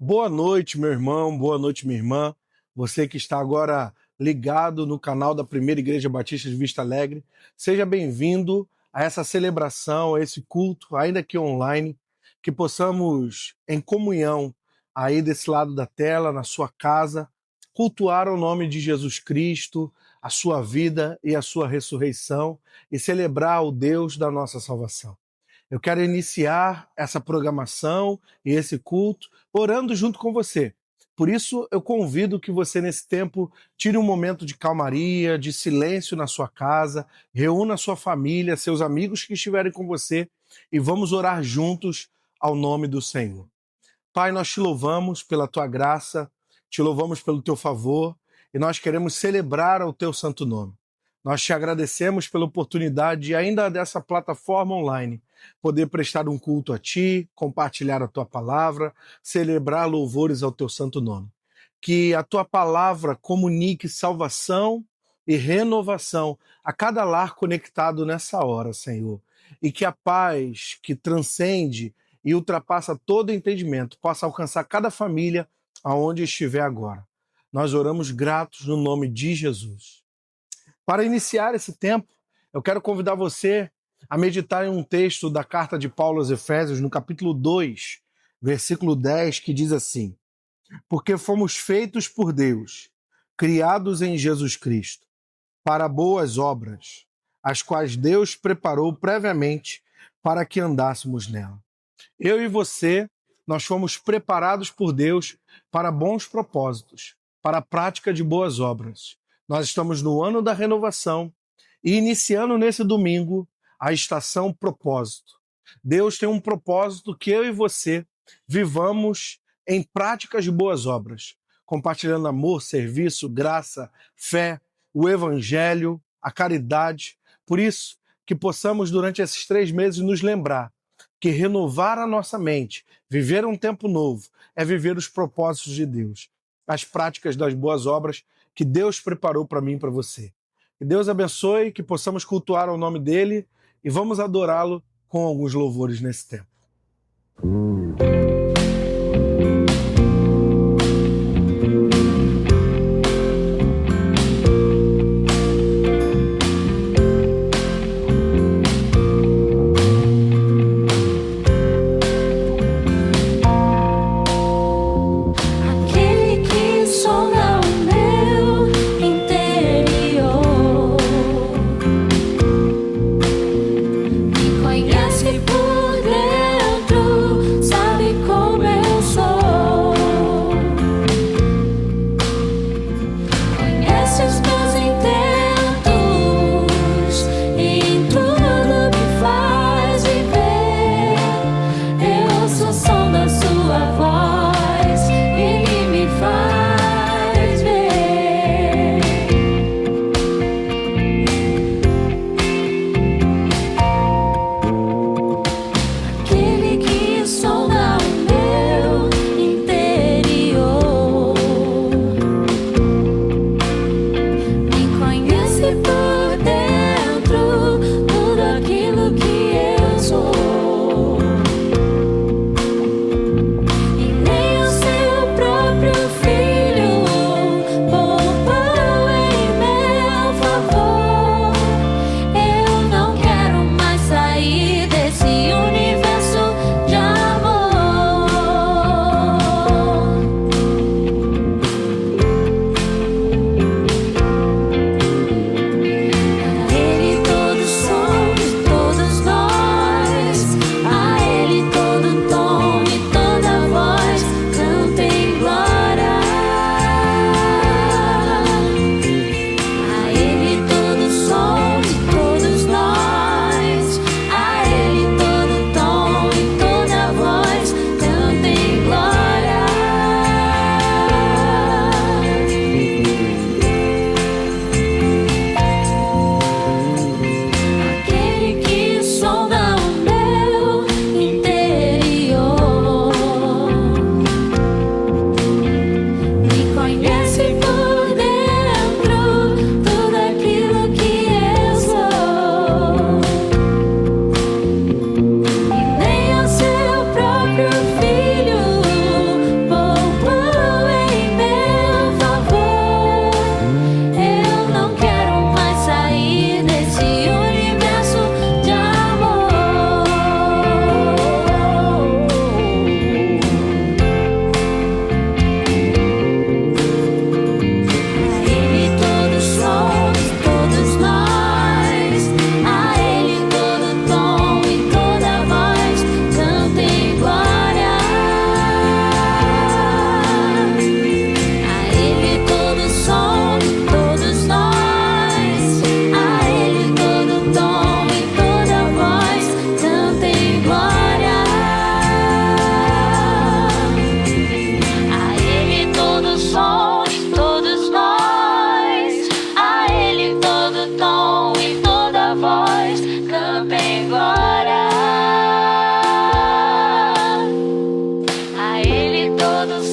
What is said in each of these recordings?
Boa noite, meu irmão, boa noite, minha irmã. Você que está agora ligado no canal da Primeira Igreja Batista de Vista Alegre, seja bem-vindo a essa celebração, a esse culto, ainda que online, que possamos, em comunhão, aí desse lado da tela, na sua casa, cultuar o nome de Jesus Cristo, a sua vida e a sua ressurreição e celebrar o Deus da nossa salvação. Eu quero iniciar essa programação e esse culto orando junto com você. Por isso, eu convido que você, nesse tempo, tire um momento de calmaria, de silêncio na sua casa, reúna a sua família, seus amigos que estiverem com você e vamos orar juntos ao nome do Senhor. Pai, nós te louvamos pela tua graça, te louvamos pelo teu favor e nós queremos celebrar o teu santo nome. Nós te agradecemos pela oportunidade, ainda dessa plataforma online, poder prestar um culto a ti, compartilhar a tua palavra, celebrar louvores ao teu santo nome. Que a tua palavra comunique salvação e renovação a cada lar conectado nessa hora, Senhor. E que a paz que transcende e ultrapassa todo entendimento possa alcançar cada família aonde estiver agora. Nós oramos gratos no nome de Jesus. Para iniciar esse tempo, eu quero convidar você a meditar em um texto da carta de Paulo aos Efésios, no capítulo 2, versículo 10, que diz assim: Porque fomos feitos por Deus, criados em Jesus Cristo, para boas obras, as quais Deus preparou previamente para que andássemos nela. Eu e você, nós fomos preparados por Deus para bons propósitos, para a prática de boas obras. Nós estamos no ano da renovação e iniciando nesse domingo a estação propósito. Deus tem um propósito que eu e você vivamos em práticas de boas obras, compartilhando amor, serviço, graça, fé, o evangelho, a caridade. Por isso, que possamos durante esses 3 meses nos lembrar que renovar a nossa mente, viver um tempo novo, é viver os propósitos de Deus, as práticas das boas obras que Deus preparou para mim e para você. Que Deus abençoe, que possamos cultuar o nome dele e vamos adorá-lo com alguns louvores nesse tempo. Conhece por dentro, sabe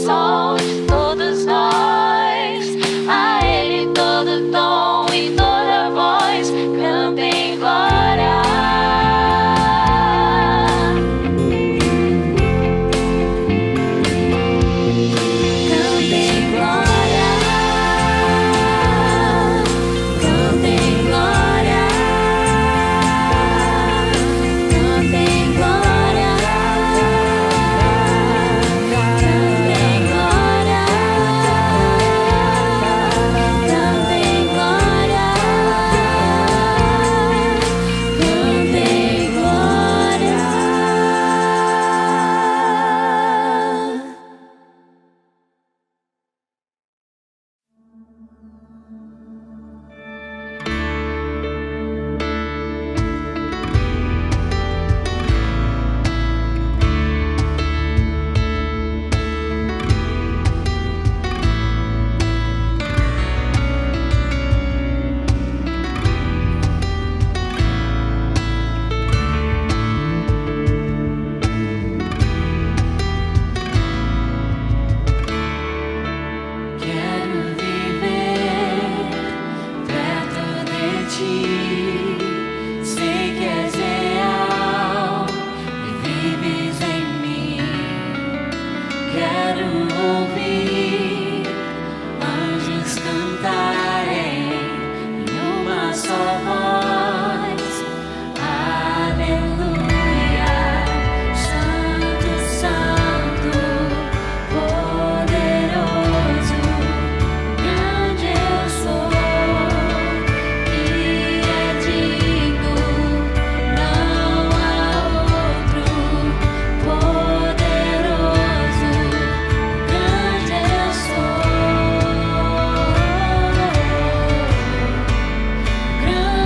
som de todos nós. A Ele todo tom e toda voz cantem glória. Cantem glória. Cantem glória. Cantem glória. Cantem glória. Cantem glória. Cantem glória. Quero viver perto de ti. Sei que és real e vives em mim. Quero ouvir anjos cantarem em uma só voz. Aleluia, Santo, Santo, poderoso, grande eu sou, que é digno, não há outro. Poderoso, grande eu sou, grande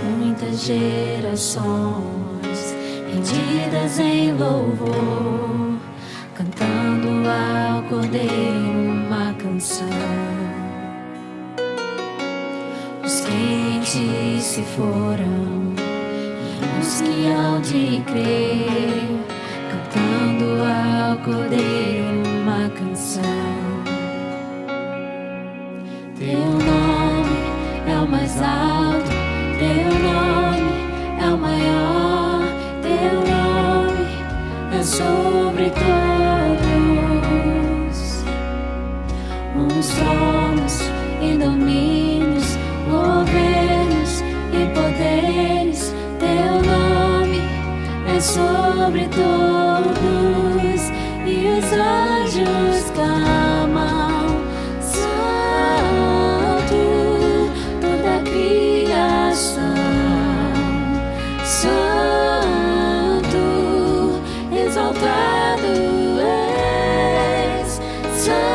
Muitas gerações rendidas em louvor, cantando ao Cordeiro uma canção. Os crentes se foram, e os que hão de crer, cantando ao Cordeiro uma canção. Teu nome é o mais alto, teu nome é o maior, teu nome é sobre todos. Uns tronos e domínios, governos e poderes, teu nome é sobre todos. E os anjos clamam, Santo, toda a criação, Santo, exaltado és, Santo,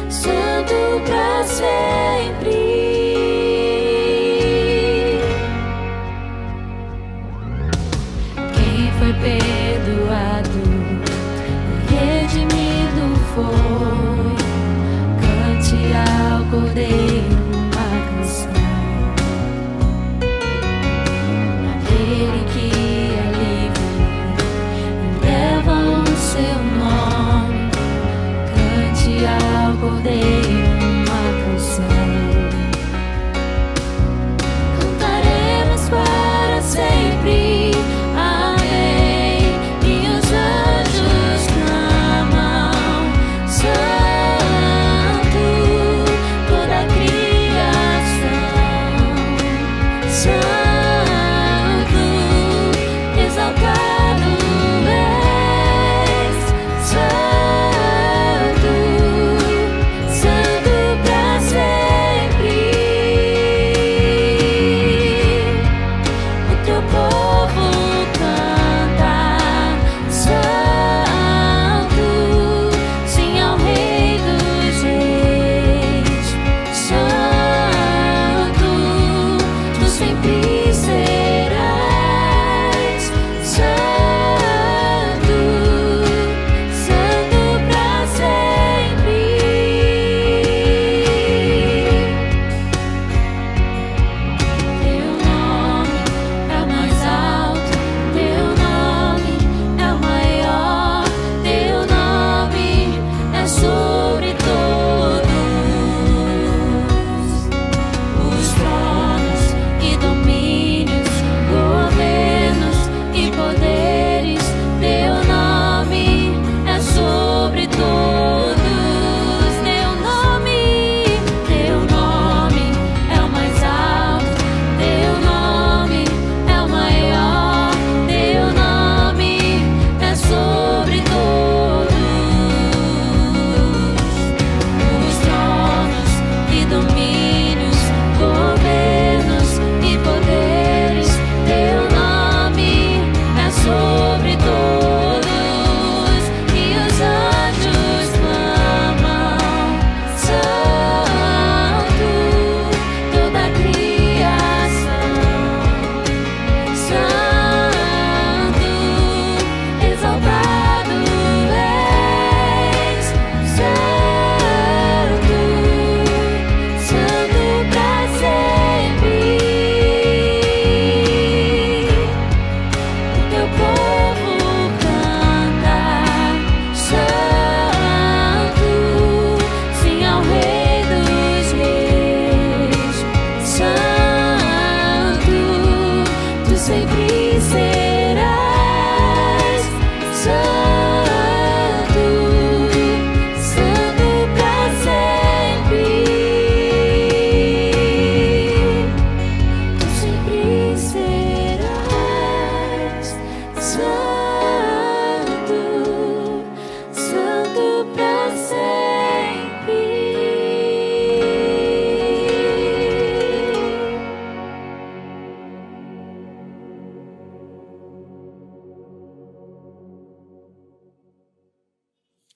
Santo para sempre. Quem foi perdoado, redimido foi, cante ao Cordeiro uma canção. Aquele que é livre leva o seu nome, cante ao Cordeiro uma canção. Cantaremos para sempre, amém. E os anjos clamam, Santo, toda a criação, Santo, exaltado és, Santo, Santo para sempre. O teu povo canta, Santo, sim ao Rei dos Reis, Santo, tu sempre serás, Santo, Santo para sempre. Teu nome é o mais alto, teu nome é o maior, teu nome é sobre todos. Os tronos e domínios, governos e poderes, teu nome é sobre todos. Teu nome é o mais alto, teu nome é o maior, teu nome é sobre todos. Os tronos e domínios, governos e poderes, teu nome é sobre todos. E os anjos clamam, Santo, toda a criação, Santo, exaltado és, Santo, Santo para sempre. O teu povo canta, Santo, sim ao Rei dos Reis, Santo, tu sempre serás, Santo, Santo para sempre. Tu sempre serás, Santo, Santo para sempre.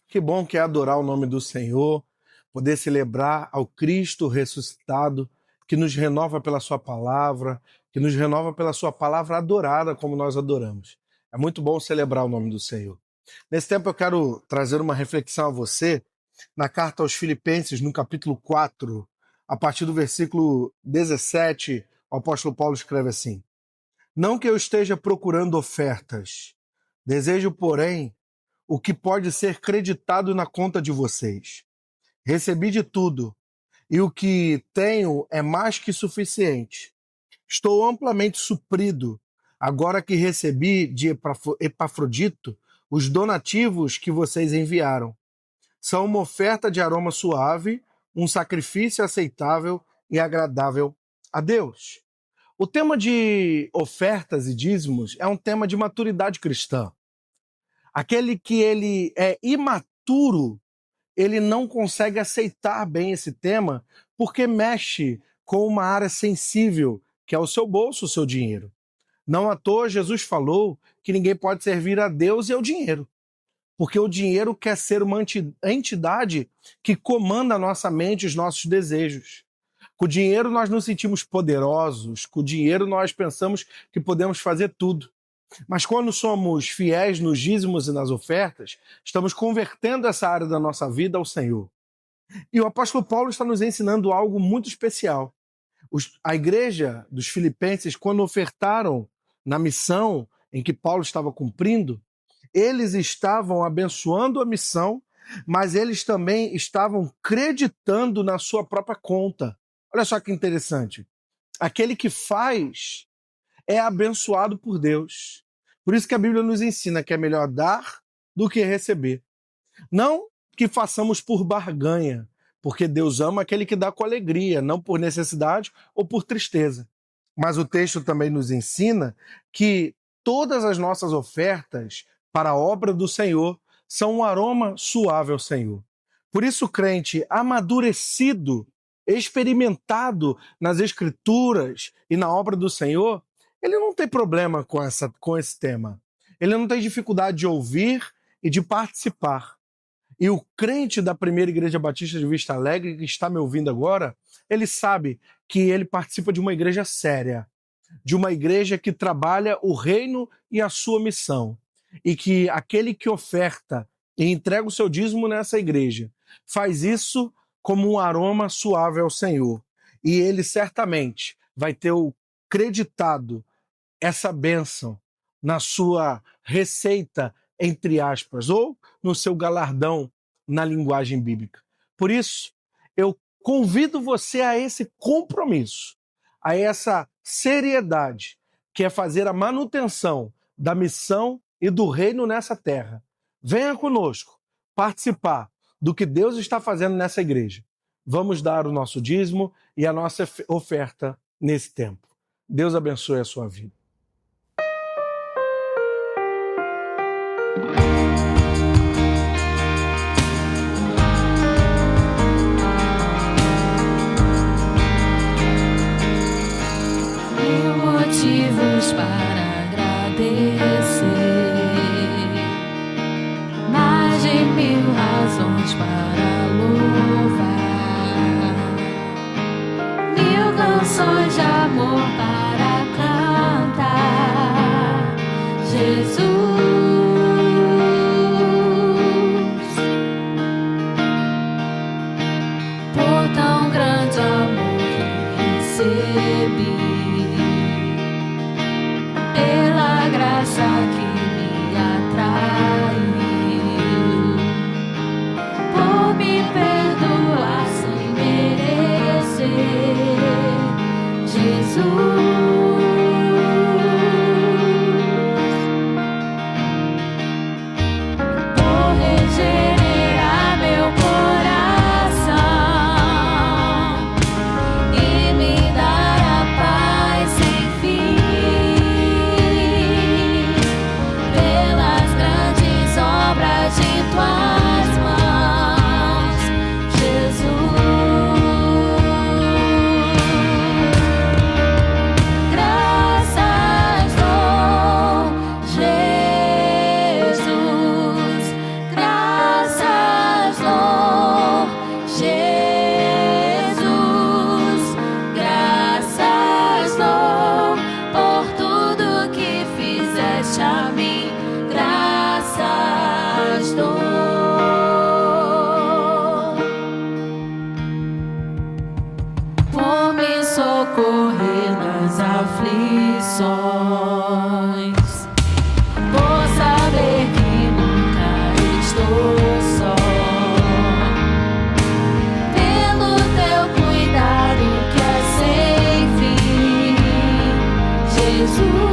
Que bom que é adorar o nome do Senhor, poder celebrar ao Cristo ressuscitado que nos renova pela sua palavra, que nos renova pela sua palavra adorada como nós adoramos. É muito bom celebrar o nome do Senhor. Nesse tempo eu quero trazer uma reflexão a você na carta aos Filipenses, no capítulo 4, a partir do versículo 17, o apóstolo Paulo escreve assim: Não que eu esteja procurando ofertas, desejo, porém, o que pode ser creditado na conta de vocês. Recebi de tudo, e o que tenho é mais que suficiente. Estou amplamente suprido, agora que recebi de Epafrodito os donativos que vocês enviaram. São uma oferta de aroma suave, um sacrifício aceitável e agradável a Deus. O tema de ofertas e dízimos é um tema de maturidade cristã. Aquele que ele é imaturo, ele não consegue aceitar bem esse tema porque mexe com uma área sensível, que é o seu bolso, o seu dinheiro. Não à toa Jesus falou que ninguém pode servir a Deus e ao dinheiro, porque o dinheiro quer ser uma entidade que comanda a nossa mente e os nossos desejos. Com o dinheiro nós nos sentimos poderosos, com o dinheiro nós pensamos que podemos fazer tudo. Mas quando somos fiéis nos dízimos e nas ofertas, estamos convertendo essa área da nossa vida ao Senhor. E o apóstolo Paulo está nos ensinando algo muito especial. A igreja dos Filipenses, quando ofertaram na missão em que Paulo estava cumprindo, eles estavam abençoando a missão, mas eles também estavam creditando na sua própria conta. Olha só que interessante. Aquele que faz é abençoado por Deus. Por isso que a Bíblia nos ensina que é melhor dar do que receber. Não que façamos por barganha, porque Deus ama aquele que dá com alegria, não por necessidade ou por tristeza. Mas o texto também nos ensina que todas as nossas ofertas para a obra do Senhor são um aroma suave ao Senhor. Por isso o crente amadurecido, experimentado nas Escrituras e na obra do Senhor, ele não tem problema com esse tema. Ele não tem dificuldade de ouvir e de participar. E o crente da Primeira Igreja Batista de Vista Alegre, que está me ouvindo agora, ele sabe que ele participa de uma igreja séria, de uma igreja que trabalha o reino e a sua missão. E que aquele que oferta e entrega o seu dízimo nessa igreja faz isso como um aroma suave ao Senhor. E ele certamente vai ter o creditado essa bênção na sua receita, entre aspas, ou no seu galardão na linguagem bíblica. Por isso, eu convido você a esse compromisso, a essa seriedade, que é fazer a manutenção da missão e do reino nessa terra. Venha conosco participar do que Deus está fazendo nessa igreja. Vamos dar o nosso dízimo e a nossa oferta nesse tempo. Deus abençoe a sua vida. Mil motivos para agradecer, mais de 1000 razões para louvar, 1000 canções de amor para cantar. Jesus, por tão grande amor que recebi, pela graça que me atraiu, por me perdoar sem merecer. Jesus, por regenerar meu coração e me dar a paz aflições, por saber que nunca estou só, pelo teu cuidado que é sem fim, Jesus.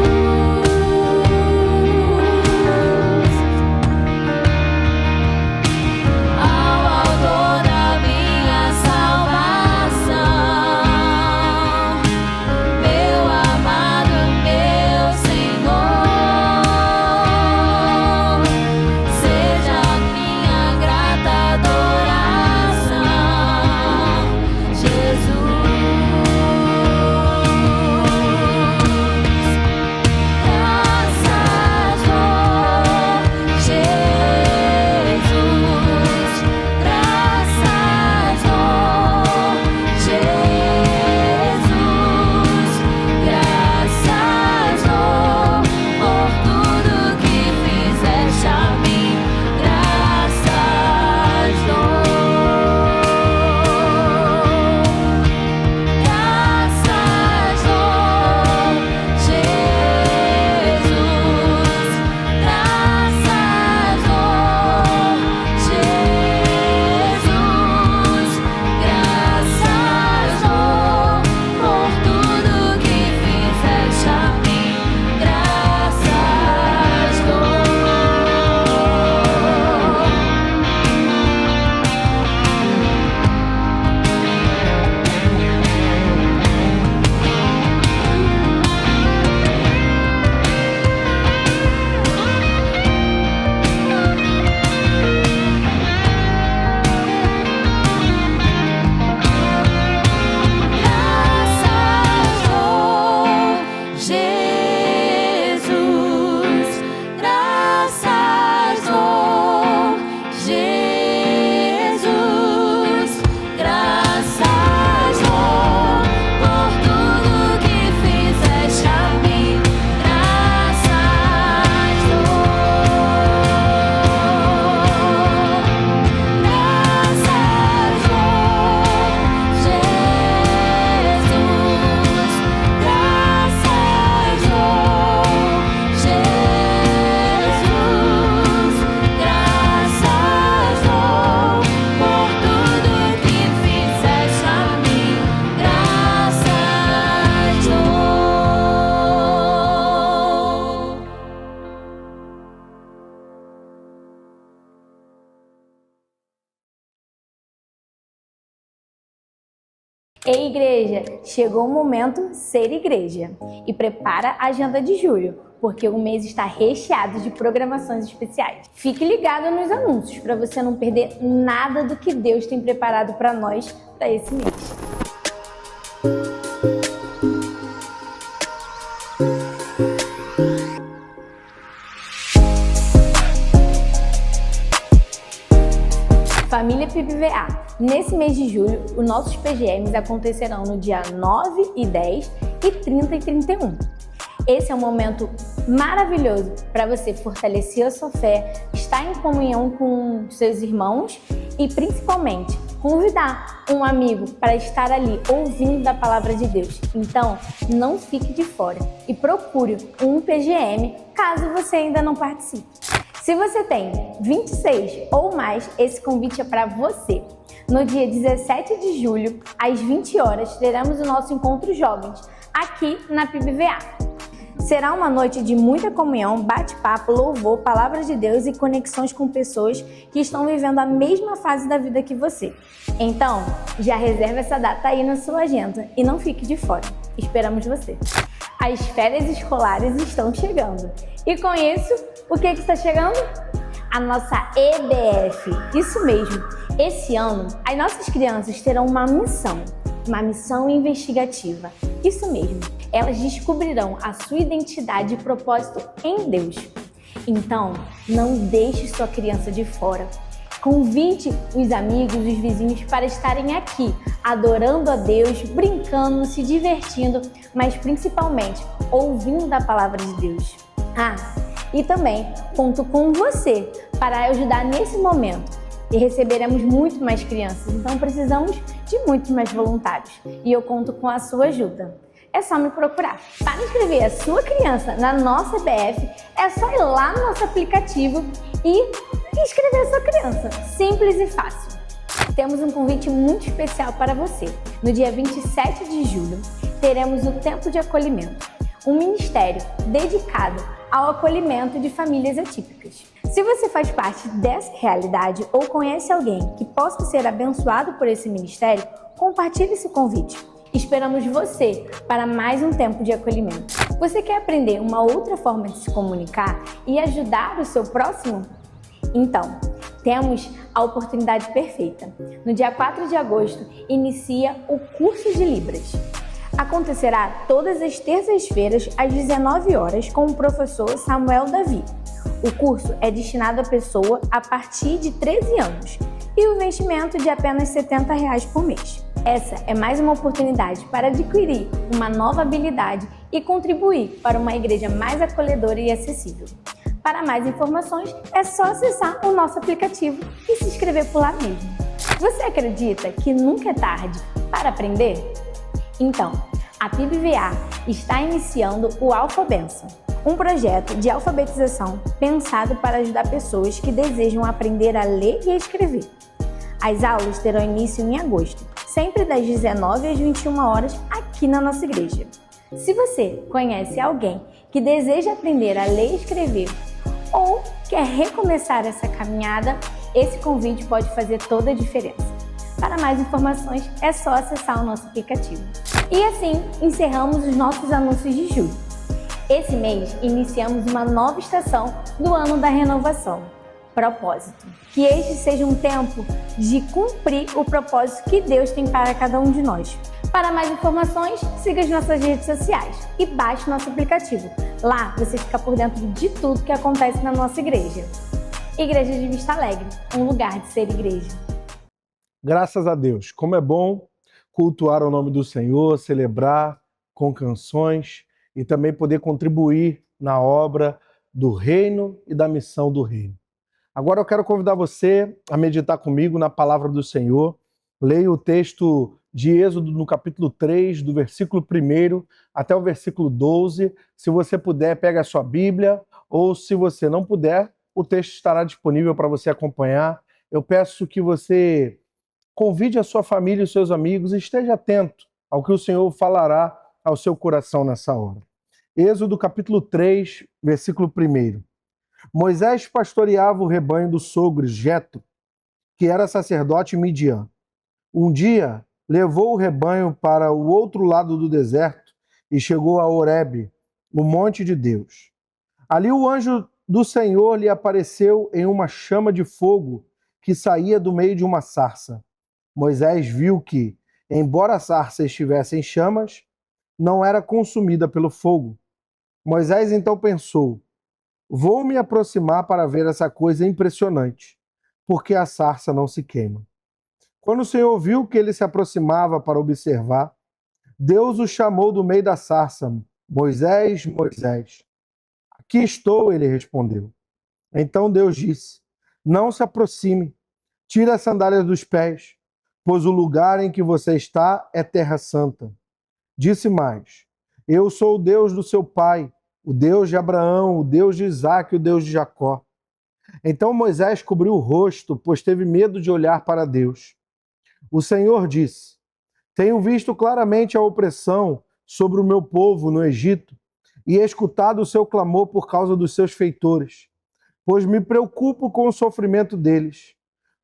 Ei, igreja, chegou o momento ser igreja e prepara a agenda de julho, porque o mês está recheado de programações especiais. Fique ligado nos anúncios para você não perder nada do que Deus tem preparado para nós para esse mês. Família PIBVA, nesse mês de julho, os nossos PGMs acontecerão no dia 9 e 10 e 30 e 31. Esse é um momento maravilhoso para você fortalecer a sua fé, estar em comunhão com seus irmãos e, principalmente, convidar um amigo para estar ali ouvindo da palavra de Deus. Então, não fique de fora e procure um PGM caso você ainda não participe. Se você tem 26 ou mais, esse convite é para você. No dia 17 de julho, às 20 horas, teremos o nosso Encontro Jovens, aqui na PIBVA. Será uma noite de muita comunhão, bate-papo, louvor, palavra de Deus e conexões com pessoas que estão vivendo a mesma fase da vida que você. Então, já reserve essa data aí na sua agenda e não fique de fora. Esperamos você! As férias escolares estão chegando. E com isso, o que está chegando? A nossa EBF. Isso mesmo. Esse ano, as nossas crianças terão uma missão investigativa. Isso mesmo. Elas descobrirão a sua identidade e propósito em Deus. Então, não deixe sua criança de fora. Convide os amigos, os vizinhos para estarem aqui, adorando a Deus, brincando, se divertindo, mas principalmente ouvindo da palavra de Deus. E também conto com você para ajudar nesse momento. E receberemos muito mais crianças, então precisamos de muitos mais voluntários. E eu conto com a sua ajuda. é só me procurar. Para inscrever a sua criança na nossa EBF, é só ir lá no nosso aplicativo e inscrever a sua criança. Simples e fácil. Temos um convite muito especial para você. No dia 27 de julho, teremos o Tempo de Acolhimento, um ministério dedicado ao acolhimento de famílias atípicas. Se você faz parte dessa realidade ou conhece alguém que possa ser abençoado por esse ministério, compartilhe esse convite. Esperamos você para mais um tempo de acolhimento. Você quer aprender uma outra forma de se comunicar e ajudar o seu próximo? Então, temos a oportunidade perfeita. No dia 4 de agosto, inicia o curso de Libras. Acontecerá todas as terças-feiras às 19 horas com o professor Samuel Davi. O curso é destinado à pessoa a partir de 13 anos e o investimento de apenas R$ 70 por mês. Essa é mais uma oportunidade para adquirir uma nova habilidade e contribuir para uma igreja mais acolhedora e acessível. Para mais informações, é só acessar o nosso aplicativo e se inscrever por lá mesmo. Você acredita que nunca é tarde para aprender? Então, a PIBVA está iniciando o Alfa Benção, um projeto de alfabetização pensado para ajudar pessoas que desejam aprender a ler e a escrever. As aulas terão início em agosto, sempre das 19 às 21 horas aqui na nossa igreja. Se você conhece alguém que deseja aprender a ler e escrever ou quer recomeçar essa caminhada, esse convite pode fazer toda a diferença. Para mais informações, é só acessar o nosso aplicativo. E assim, encerramos os nossos anúncios de julho. Esse mês, iniciamos uma nova estação do ano da renovação. Propósito. Que este seja um tempo de cumprir o propósito que Deus tem para cada um de nós. Para mais informações, siga as nossas redes sociais e baixe nosso aplicativo. Lá você fica por dentro de tudo que acontece na nossa igreja. Igreja de Vista Alegre, um lugar de ser igreja. Graças a Deus. Como é bom cultuar o nome do Senhor, celebrar com canções e também poder contribuir na obra do reino e da missão do reino. Agora eu quero convidar você a meditar comigo na palavra do Senhor. Leia o texto de Êxodo no capítulo 3, do versículo 1 até o versículo 12. Se você puder, pega a sua Bíblia, ou se você não puder, o texto estará disponível para você acompanhar. Eu peço que você convide a sua família e os seus amigos e esteja atento ao que o Senhor falará ao seu coração nessa hora. Êxodo capítulo 3, versículo 1. Moisés pastoreava o rebanho do sogro Jetro, que era sacerdote em Midian. Um dia, levou o rebanho para o outro lado do deserto e chegou a Horebe, o monte de Deus. Ali o anjo do Senhor lhe apareceu em uma chama de fogo que saía do meio de uma sarça. Moisés viu que, embora a sarça estivesse em chamas, não era consumida pelo fogo. Moisés então pensou: vou me aproximar para ver essa coisa impressionante, porque a sarça não se queima. Quando o Senhor viu que ele se aproximava para observar, Deus o chamou do meio da sarça. Moisés, Moisés. Aqui estou, ele respondeu. Então Deus disse: não se aproxime, tire as sandálias dos pés, pois o lugar em que você está é terra santa. Disse mais: eu sou o Deus do seu pai, o Deus de Abraão, o Deus de Isaque e o Deus de Jacó. Então Moisés cobriu o rosto, pois teve medo de olhar para Deus. O Senhor disse: tenho visto claramente a opressão sobre o meu povo no Egito e escutado o seu clamor por causa dos seus feitores, pois me preocupo com o sofrimento deles.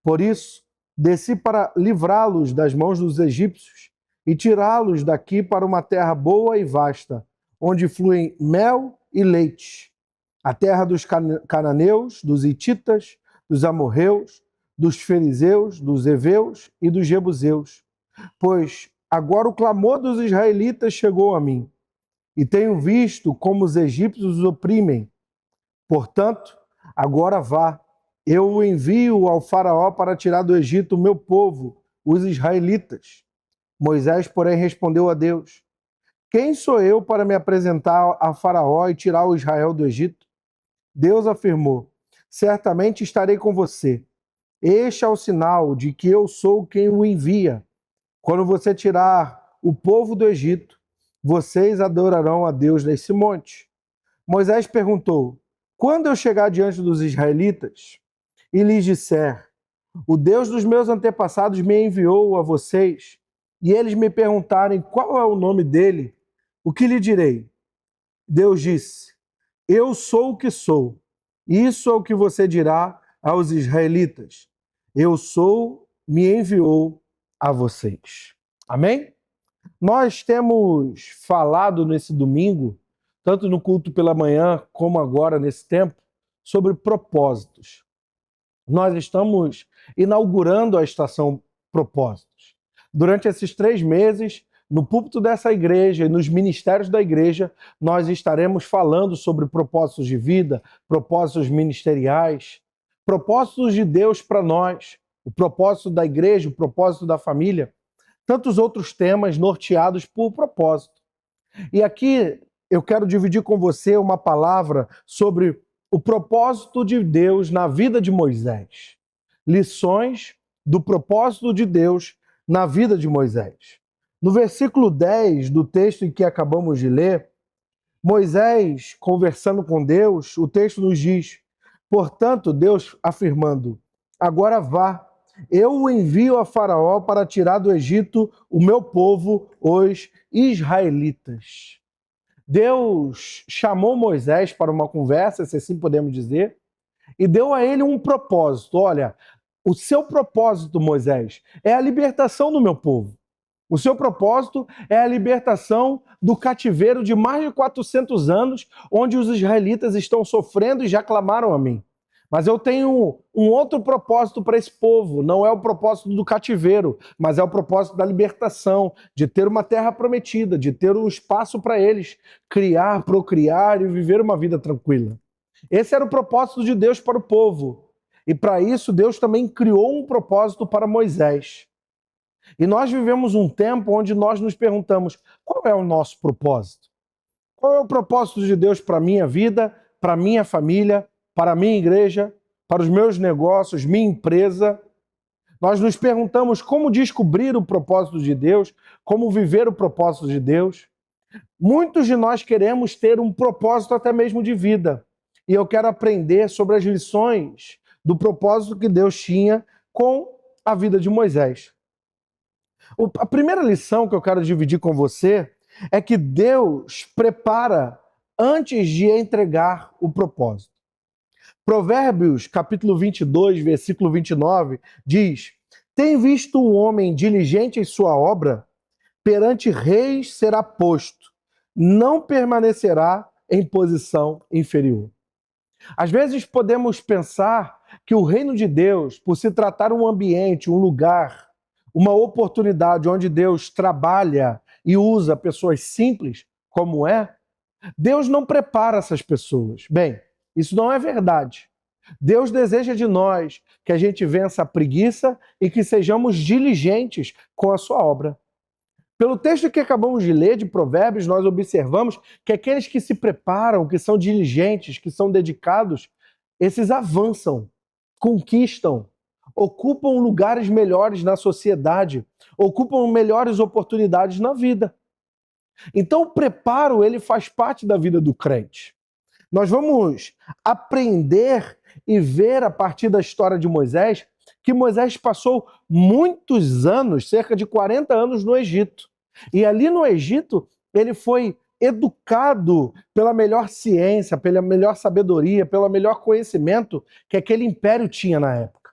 Por isso, desci para livrá-los das mãos dos egípcios e tirá-los daqui para uma terra boa e vasta, onde fluem mel e leite, a terra dos cananeus, dos hititas, dos amorreus, dos fariseus, dos heveus e dos jebuseus. Pois agora o clamor dos israelitas chegou a mim, e tenho visto como os egípcios os oprimem. Portanto, agora vá, eu o envio ao faraó para tirar do Egito o meu povo, os israelitas. Moisés, porém, respondeu a Deus: quem sou eu para me apresentar a faraó e tirar o Israel do Egito? Deus afirmou: certamente estarei com você. Este é o sinal de que eu sou quem o envia. Quando você tirar o povo do Egito, vocês adorarão a Deus nesse monte. Moisés perguntou: quando eu chegar diante dos israelitas e lhes disser, o Deus dos meus antepassados me enviou a vocês, e eles me perguntarem qual é o nome dele, o que lhe direi? Deus disse: eu sou o que sou. Isso é o que você dirá aos israelitas. Eu sou, me enviou a vocês. Amém? Nós temos falado nesse domingo, tanto no culto pela manhã como agora nesse tempo, sobre propósitos. Nós estamos inaugurando a estação Propósitos. Durante esses 3 meses, no púlpito dessa igreja e nos ministérios da igreja, nós estaremos falando sobre propósitos de vida, propósitos ministeriais, propósitos de Deus para nós, o propósito da igreja, o propósito da família, tantos outros temas norteados por propósito. E aqui eu quero dividir com você uma palavra sobre o propósito de Deus na vida de Moisés. Lições do propósito de Deus na vida de Moisés. No versículo 10 do texto em que acabamos de ler, Moisés, conversando com Deus, o texto nos diz: portanto, Deus afirmando, agora vá, eu o envio a Faraó para tirar do Egito o meu povo, os israelitas. Deus chamou Moisés para uma conversa, se assim podemos dizer, e deu a ele um propósito. Olha, o seu propósito, Moisés, é a libertação do meu povo. O seu propósito é a libertação do cativeiro de mais de 400 anos, onde os israelitas estão sofrendo e já clamaram a mim. Mas eu tenho um outro propósito para esse povo. Não é o propósito do cativeiro, mas é o propósito da libertação, de ter uma terra prometida, de ter um espaço para eles criar, procriar e viver uma vida tranquila. Esse era o propósito de Deus para o povo. E para isso, Deus também criou um propósito para Moisés. E nós vivemos um tempo onde nós nos perguntamos: qual é o nosso propósito? Qual é o propósito de Deus para a minha vida, para a minha família, para a minha igreja, para os meus negócios, minha empresa? Nós nos perguntamos como descobrir o propósito de Deus, como viver o propósito de Deus. Muitos de nós queremos ter um propósito até mesmo de vida. E eu quero aprender sobre as lições do propósito que Deus tinha com a vida de Moisés. A primeira lição que eu quero dividir com você é que Deus prepara antes de entregar o propósito. Provérbios, capítulo 22, versículo 29, diz: tem visto um homem diligente em sua obra? Perante reis será posto, não permanecerá em posição inferior. Às vezes podemos pensar que o reino de Deus, por se tratar um ambiente, um lugar, uma oportunidade onde Deus trabalha e usa pessoas simples, como é, Deus não prepara essas pessoas. Bem, isso não é verdade. Deus deseja de nós que a gente vença a preguiça e que sejamos diligentes com a sua obra. Pelo texto que acabamos de ler de Provérbios, nós observamos que aqueles que se preparam, que são diligentes, que são dedicados, esses avançam, conquistam, ocupam lugares melhores na sociedade, ocupam melhores oportunidades na vida. Então o preparo, ele faz parte da vida do crente. Nós vamos aprender e ver a partir da história de Moisés que Moisés passou muitos anos, cerca de 40 anos no Egito. E ali no Egito ele foi educado pela melhor ciência, pela melhor sabedoria, pelo melhor conhecimento que aquele império tinha na época.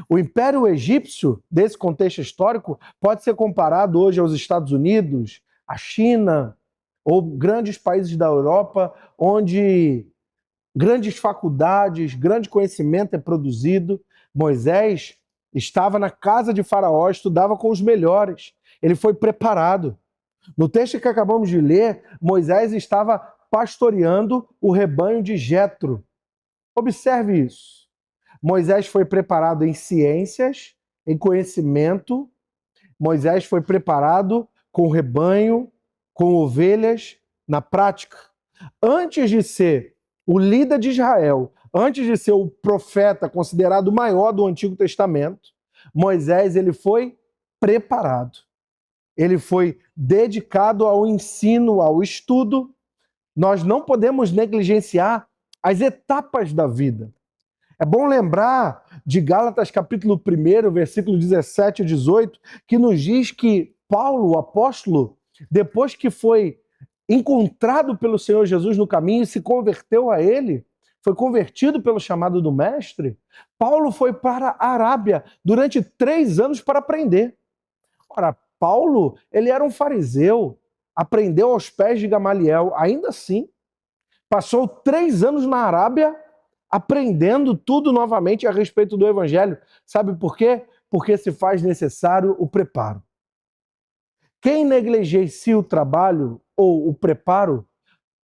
O Império Egípcio, desse contexto histórico, pode ser comparado hoje aos Estados Unidos, à China, ou grandes países da Europa, onde grandes faculdades, grande conhecimento é produzido. Moisés estava na casa de Faraó, estudava com os melhores. Ele foi preparado. No texto que acabamos de ler, Moisés estava pastoreando o rebanho de Jetro. Observe isso. Moisés foi preparado em ciências, em conhecimento. Moisés foi preparado com rebanho, com ovelhas, na prática. Antes de ser o líder de Israel, antes de ser o profeta considerado o maior do Antigo Testamento, Moisés ele foi preparado. ele foi dedicado ao ensino, ao estudo. Nós não podemos negligenciar as etapas da vida. É bom lembrar de Gálatas capítulo 1, versículo 17 e 18, que nos diz que Paulo, o apóstolo, depois que foi encontrado pelo Senhor Jesus no caminho e se converteu a ele, foi convertido pelo chamado do mestre, Paulo foi para a Arábia durante 3 anos para aprender. Ora, Paulo, ele era um fariseu, aprendeu aos pés de Gamaliel, ainda assim, passou 3 anos na Arábia aprendendo tudo novamente a respeito do evangelho. Sabe por quê? Porque se faz necessário o preparo. Quem negligencia o trabalho ou o preparo,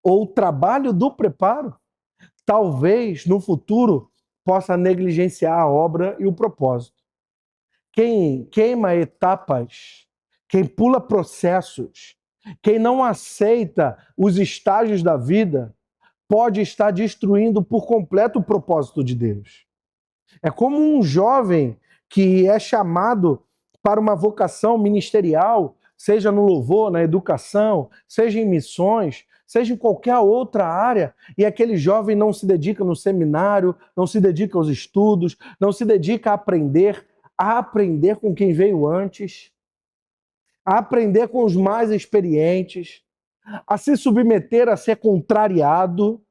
ou o trabalho do preparo, talvez no futuro possa negligenciar a obra e o propósito. Quem queima etapas, quem pula processos, quem não aceita os estágios da vida, pode estar destruindo por completo o propósito de Deus. É como um jovem que é chamado para uma vocação ministerial, seja no louvor, na educação, seja em missões, seja em qualquer outra área, e aquele jovem não se dedica no seminário, não se dedica aos estudos, não se dedica a aprender com quem veio antes, a aprender com os mais experientes, a se submeter a ser contrariado,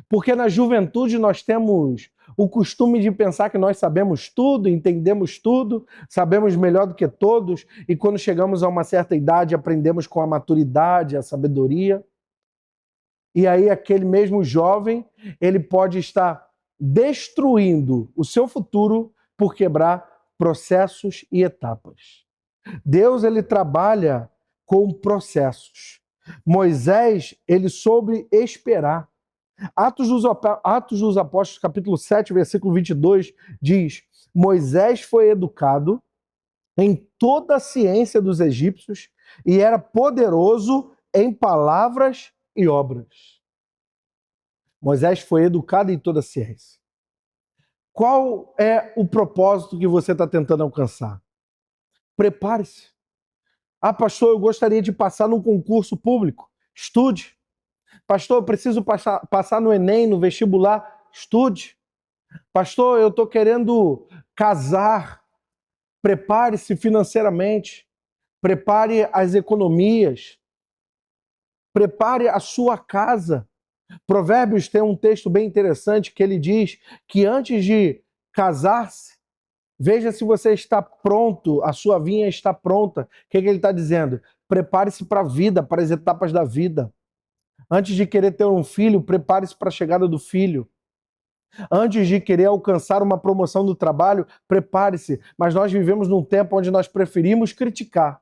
porque na juventude nós temos o costume de pensar que nós sabemos tudo, entendemos tudo, sabemos melhor do que todos, e quando chegamos a uma certa idade aprendemos com a maturidade, a sabedoria. E aí aquele mesmo jovem, ele pode estar destruindo o seu futuro por quebrar processos e etapas. Deus, ele trabalha com processos. Moisés, ele soube esperar. Atos dos Apóstolos, capítulo 7, versículo 22, diz: Moisés foi educado em toda a ciência dos egípcios e era poderoso em palavras e obras. Moisés foi educado em toda a ciência. Qual é o propósito que você está tentando alcançar? Prepare-se. Ah, pastor, eu gostaria de passar num concurso público. Estude. Pastor, eu preciso passar no Enem, no vestibular. Estude. Pastor, eu estou querendo casar. Prepare-se financeiramente. Prepare as economias. Prepare a sua casa. Provérbios tem um texto bem interessante que ele diz que antes de casar-se, veja se você está pronto, a sua vinha está pronta. O que ele está dizendo? Prepare-se para a vida, para as etapas da vida. Antes de querer ter um filho, prepare-se para a chegada do filho. Antes de querer alcançar uma promoção no trabalho, prepare-se. Mas nós vivemos num tempo onde nós preferimos criticar.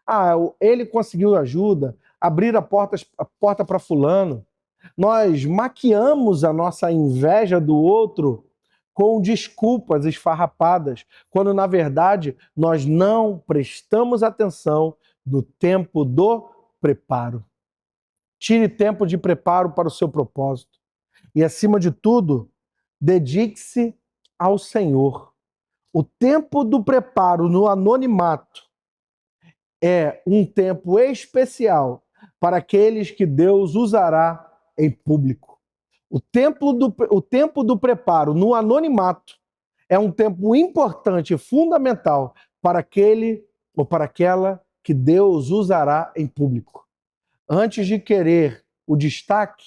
Ah, ele conseguiu ajuda, abrir a porta para fulano. Nós maquiamos a nossa inveja do outro com desculpas esfarrapadas, quando na verdade nós não prestamos atenção no tempo do preparo. Tire tempo de preparo para o seu propósito. E acima de tudo, dedique-se ao Senhor. O tempo do preparo no anonimato é um tempo especial para aqueles que Deus usará em público. O tempo do preparo no anonimato é um tempo importante e fundamental para aquele ou para aquela que Deus usará em público. Antes de querer o destaque,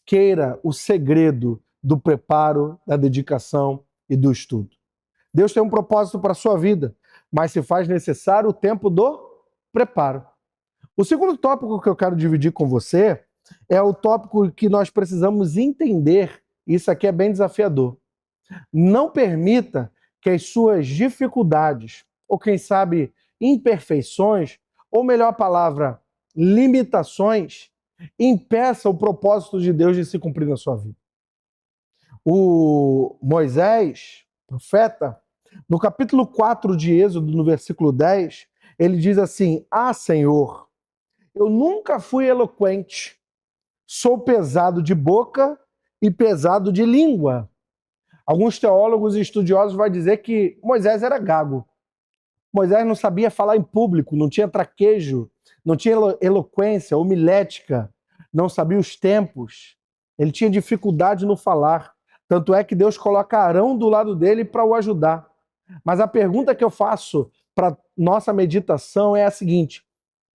queira o segredo do preparo, da dedicação e do estudo. Deus tem um propósito para a sua vida, mas se faz necessário o tempo do preparo. O segundo tópico que eu quero dividir com você é o tópico que nós precisamos entender. Isso aqui é bem desafiador. Não permita que as suas dificuldades, ou quem sabe imperfeições, ou melhor palavra, limitações, impeça o propósito de Deus de se cumprir na sua vida. O Moisés, profeta, no capítulo 4 de Êxodo, no versículo 10, ele diz assim: Ah, Senhor, eu nunca fui eloquente, sou pesado de boca e pesado de língua. Alguns teólogos e estudiosos vão dizer que Moisés era gago. Moisés não sabia falar em público, não tinha traquejo, não tinha eloquência, homilética, não sabia os tempos. Ele tinha dificuldade no falar. Tanto é que Deus coloca Arão do lado dele para o ajudar. Mas a pergunta que eu faço para nossa meditação é a seguinte: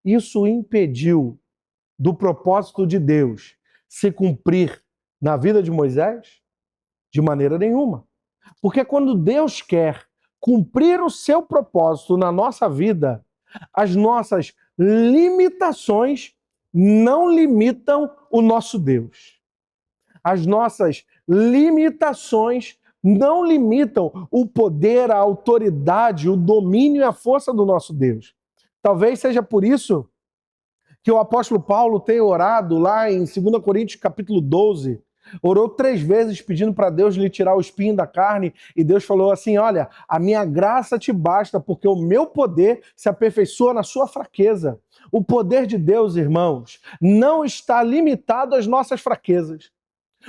isso impediu do propósito de Deus se cumprir na vida de Moisés? De maneira nenhuma. Porque quando Deus quer cumprir o seu propósito na nossa vida, as nossas limitações não limitam o nosso Deus. As nossas limitações não limitam o poder, a autoridade, o domínio e a força do nosso Deus. Talvez seja por isso que o apóstolo Paulo tem orado lá em 2 Coríntios capítulo 12, orou 3 vezes pedindo para Deus lhe tirar o espinho da carne, e Deus falou assim: olha, a minha graça te basta, porque o meu poder se aperfeiçoa na sua fraqueza. O poder de Deus, irmãos, não está limitado às nossas fraquezas.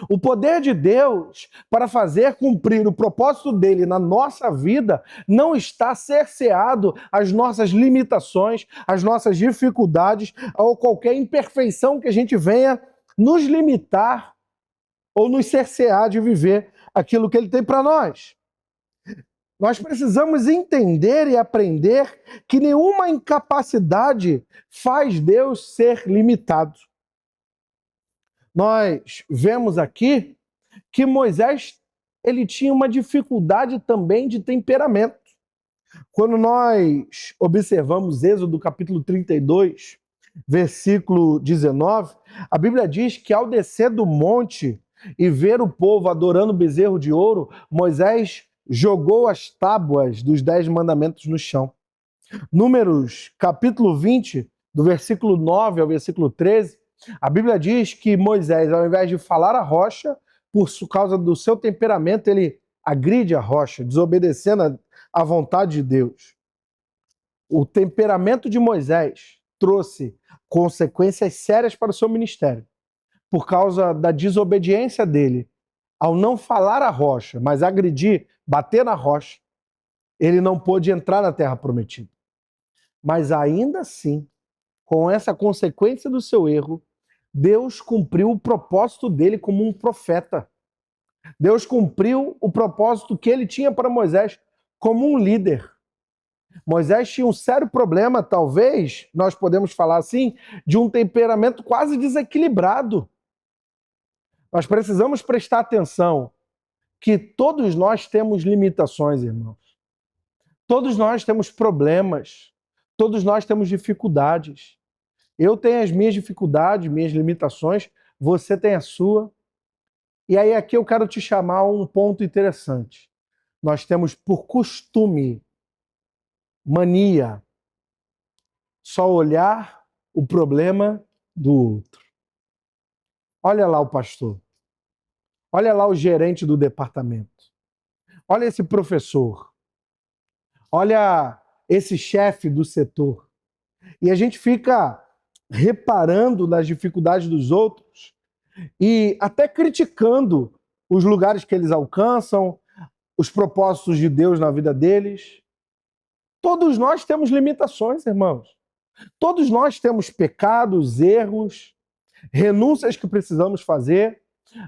O poder de Deus para fazer cumprir o propósito dele na nossa vida não está cerceado às nossas limitações, às nossas dificuldades ou qualquer imperfeição que a gente venha nos limitar ou nos cercear de viver aquilo que ele tem para nós. Nós precisamos entender e aprender que nenhuma incapacidade faz Deus ser limitado. Nós vemos aqui que Moisés ele tinha uma dificuldade também de temperamento. Quando nós observamos Êxodo capítulo 32, versículo 19, a Bíblia diz que ao descer do monte e ver o povo adorando o bezerro de ouro, Moisés jogou as tábuas dos 10 mandamentos no chão. Números capítulo 20, do versículo 9 ao versículo 13, a Bíblia diz que Moisés, ao invés de falar à rocha, por causa do seu temperamento, ele agride a rocha, desobedecendo à vontade de Deus. O temperamento de Moisés trouxe consequências sérias para o seu ministério, por causa da desobediência dele. Ao não falar à rocha, mas agredir, bater na rocha, ele não pôde entrar na terra prometida. Mas ainda assim, com essa consequência do seu erro, Deus cumpriu o propósito dele como um profeta. Deus cumpriu o propósito que ele tinha para Moisés como um líder. Moisés tinha um sério problema, talvez, nós podemos falar assim, de um temperamento quase desequilibrado. Nós precisamos prestar atenção que todos nós temos limitações, irmãos. Todos nós temos problemas. Todos nós temos dificuldades. Eu tenho as minhas dificuldades, minhas limitações, você tem a sua. E aí aqui eu quero te chamar a um ponto interessante. Nós temos por costume, mania, só olhar o problema do outro. Olha lá o pastor. Olha lá o gerente do departamento. Olha esse professor. Olha esse chefe do setor. E a gente fica reparando nas dificuldades dos outros e até criticando os lugares que eles alcançam, os propósitos de Deus na vida deles. Todos nós temos limitações, irmãos. Todos nós temos pecados, erros, renúncias que precisamos fazer,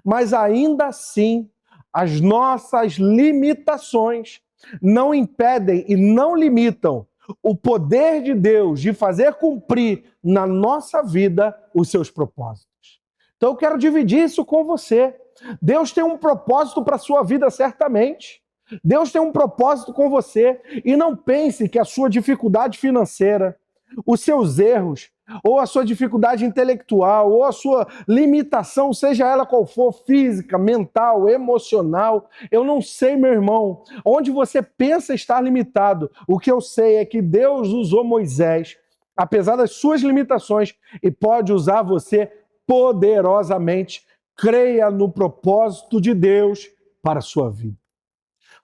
mas ainda assim, as nossas limitações não impedem e não limitam o poder de Deus de fazer cumprir na nossa vida os seus propósitos. Então eu quero dividir isso com você. Deus tem um propósito para a sua vida, certamente. Deus tem um propósito com você. E não pense que a sua dificuldade financeira, os seus erros, ou a sua dificuldade intelectual, ou a sua limitação, seja ela qual for, física, mental, emocional, eu não sei, meu irmão, onde você pensa estar limitado. O que eu sei é que Deus usou Moisés, apesar das suas limitações, e pode usar você poderosamente. Creia no propósito de Deus para a sua vida.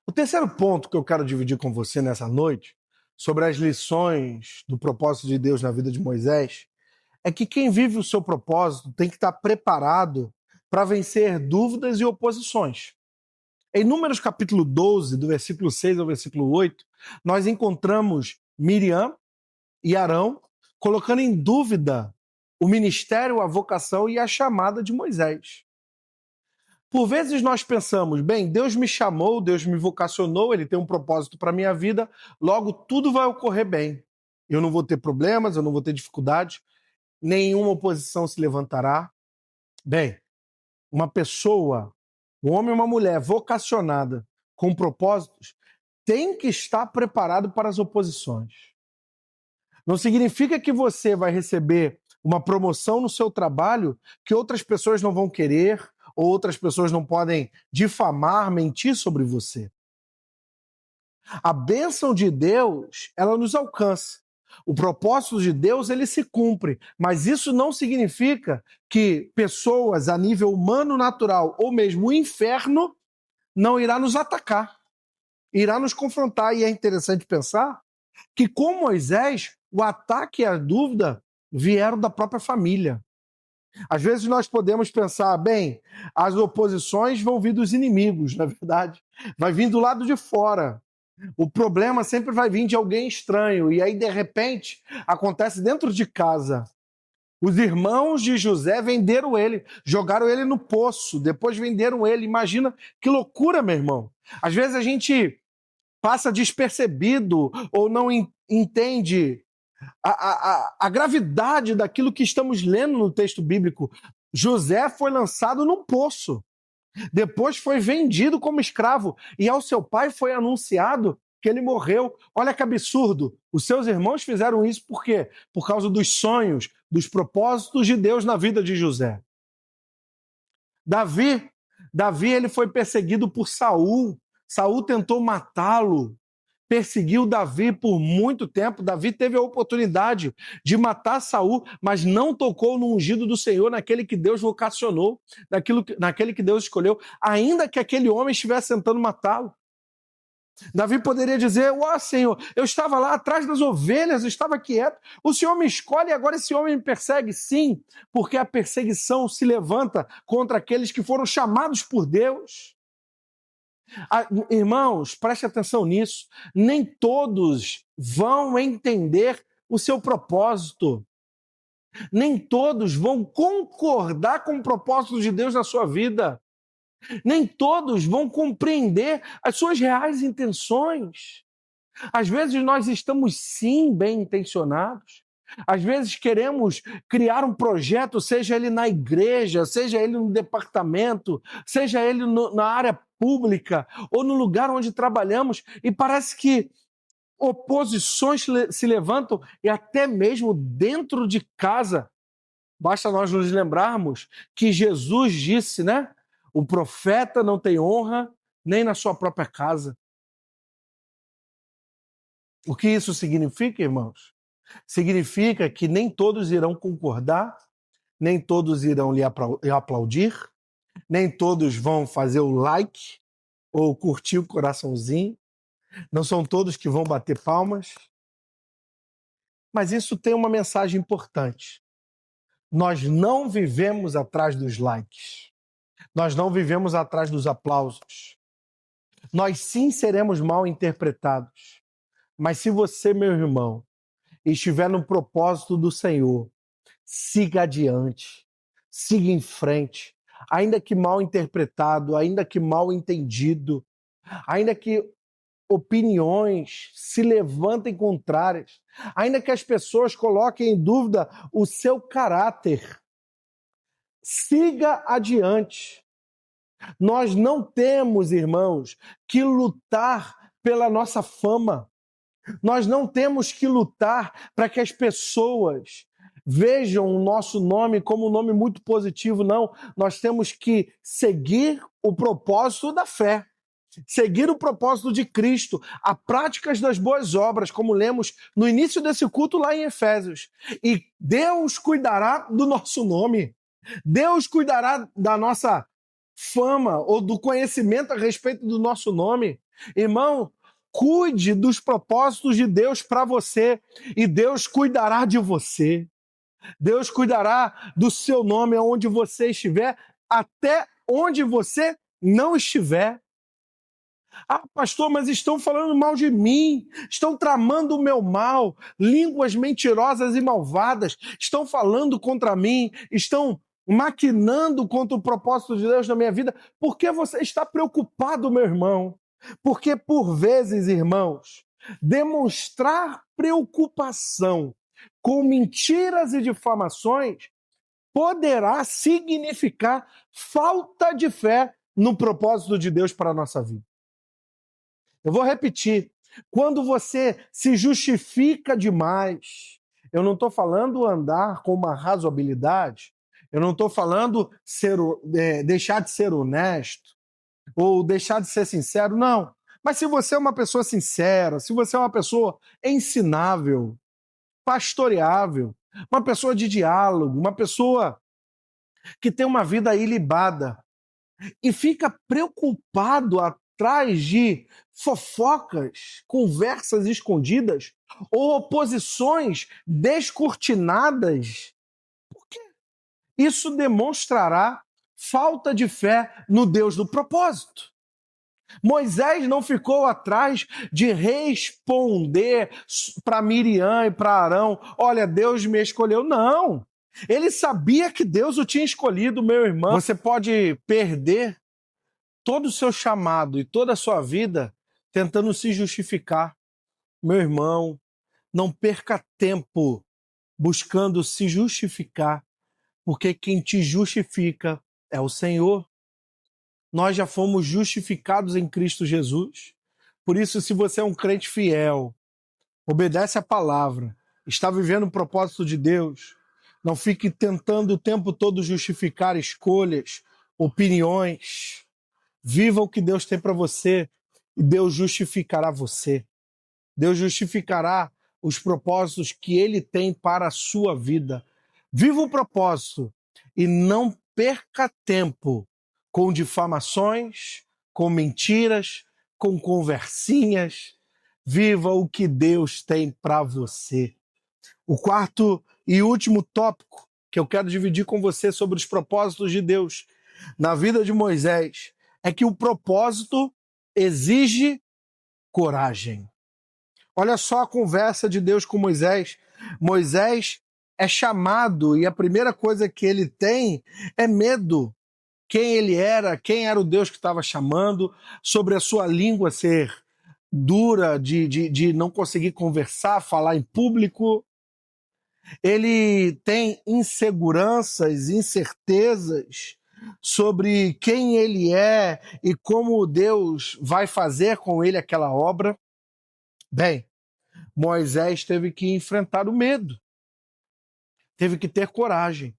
O terceiro ponto que eu quero dividir com você nessa noite, sobre as lições do propósito de Deus na vida de Moisés, é que quem vive o seu propósito tem que estar preparado para vencer dúvidas e oposições. Em Números capítulo 12, do versículo 6 ao versículo 8, nós encontramos Miriam e Arão, colocando em dúvida o ministério, a vocação e a chamada de Moisés. Por vezes nós pensamos, bem, Deus me chamou, Deus me vocacionou, Ele tem um propósito para a minha vida, logo tudo vai ocorrer bem. Eu não vou ter problemas, eu não vou ter dificuldades, nenhuma oposição se levantará. Bem, uma pessoa, um homem ou uma mulher vocacionada com propósitos, tem que estar preparado para as oposições. Não significa que você vai receber uma promoção no seu trabalho que outras pessoas não vão querer, ou outras pessoas não podem difamar, mentir sobre você. A bênção de Deus, ela nos alcança. O propósito de Deus, ele se cumpre, mas isso não significa que pessoas a nível humano natural, ou mesmo o inferno, não irá nos atacar, irá nos confrontar. E é interessante pensar que com Moisés, o ataque e a dúvida vieram da própria família. Às vezes nós podemos pensar, bem, as oposições vão vir dos inimigos, na verdade, vai vir do lado de fora. O problema sempre vai vir de alguém estranho, e aí, de repente, acontece dentro de casa. Os irmãos de José venderam ele, jogaram ele no poço, depois venderam ele. Imagina que loucura, meu irmão. Às vezes a gente passa despercebido ou não entende a gravidade daquilo que estamos lendo no texto bíblico. José foi lançado num poço, depois foi vendido como escravo, e ao seu pai foi anunciado que ele morreu. Olha que absurdo. Os seus irmãos fizeram isso por quê? Por causa dos sonhos, dos propósitos de Deus na vida de José. Davi ele foi perseguido por Saul. Saul tentou matá-lo, perseguiu Davi por muito tempo. Davi teve a oportunidade de matar Saul, mas não tocou no ungido do Senhor, naquele que Deus vocacionou, naquele que Deus escolheu, ainda que aquele homem estivesse tentando matá-lo. Davi poderia dizer, Senhor, eu estava lá atrás das ovelhas, eu estava quieto, o Senhor me escolhe e agora esse homem me persegue. Sim, porque a perseguição se levanta contra aqueles que foram chamados por Deus. Irmãos, preste atenção nisso, nem todos vão entender o seu propósito, nem todos vão concordar com o propósito de Deus na sua vida. Nem todos vão compreender as suas reais intenções. Às vezes nós estamos sim bem intencionados. Às vezes queremos criar um projeto, seja ele na igreja, seja ele no departamento, seja ele na área pública ou no lugar onde trabalhamos, e parece que oposições se levantam e até mesmo dentro de casa. Basta nós nos lembrarmos que Jesus disse, né? O profeta não tem honra nem na sua própria casa. O que isso significa, irmãos? Significa que nem todos irão concordar, nem todos irão lhe aplaudir, nem todos vão fazer o like ou curtir o coraçãozinho, não são todos que vão bater palmas. Mas isso tem uma mensagem importante. Nós não vivemos atrás dos likes. Nós não vivemos atrás dos aplausos. Nós sim seremos mal interpretados. Mas se você, meu irmão, estiver no propósito do Senhor, siga adiante, siga em frente, ainda que mal interpretado, ainda que mal entendido, ainda que opiniões se levantem contrárias, ainda que as pessoas coloquem em dúvida o seu caráter, siga adiante. Nós não temos, irmãos, que lutar pela nossa fama. Nós não temos que lutar para que as pessoas vejam o nosso nome como um nome muito positivo, não. Nós temos que seguir o propósito da fé, seguir o propósito de Cristo, a práticas das boas obras, como lemos no início desse culto lá em Efésios. E Deus cuidará do nosso nome. Deus cuidará da nossa fama ou do conhecimento a respeito do nosso nome. Irmão, cuide dos propósitos de Deus para você e Deus cuidará de você. Deus cuidará do seu nome aonde você estiver, até onde você não estiver. Ah, pastor, mas estão falando mal de mim, estão tramando o meu mal, línguas mentirosas e malvadas, estão falando contra mim, estão maquinando contra o propósito de Deus na minha vida. Por que você está preocupado, meu irmão? Porque, por vezes, irmãos, demonstrar preocupação com mentiras e difamações poderá significar falta de fé no propósito de Deus para a nossa vida. Eu vou repetir. Quando você se justifica demais, eu não estou falando andar com uma razoabilidade, eu não estou falando deixar de ser honesto ou deixar de ser sincero, não. Mas se você é uma pessoa sincera, se você é uma pessoa ensinável, pastoreável, uma pessoa de diálogo, uma pessoa que tem uma vida ilibada e fica preocupado atrás de fofocas, conversas escondidas ou oposições descortinadas, porque isso demonstrará falta de fé no Deus do propósito. Moisés não ficou atrás de responder para Miriam e para Arão: olha, Deus me escolheu. Não. Ele sabia que Deus o tinha escolhido, meu irmão. Você pode perder todo o seu chamado e toda a sua vida tentando se justificar. Meu irmão, não perca tempo buscando se justificar, porque quem te justifica é o Senhor. Nós já fomos justificados em Cristo Jesus. Por isso, se você é um crente fiel, obedece a palavra, está vivendo o propósito de Deus, não fique tentando o tempo todo justificar escolhas, opiniões. Viva o que Deus tem para você e Deus justificará você. Deus justificará os propósitos que Ele tem para a sua vida. Viva o propósito e não perca tempo com difamações, com mentiras, com conversinhas. Viva o que Deus tem para você. O quarto e último tópico que eu quero dividir com você sobre os propósitos de Deus na vida de Moisés é que o propósito exige coragem. Olha só a conversa de Deus com Moisés. Moisés é chamado e a primeira coisa que ele tem é medo. Quem ele era, quem era o Deus que estava chamando, sobre a sua língua ser dura, de não conseguir conversar, falar em público. Ele tem inseguranças, incertezas sobre quem ele é e como Deus vai fazer com ele aquela obra. Bem, Moisés teve que enfrentar o medo, teve que ter coragem.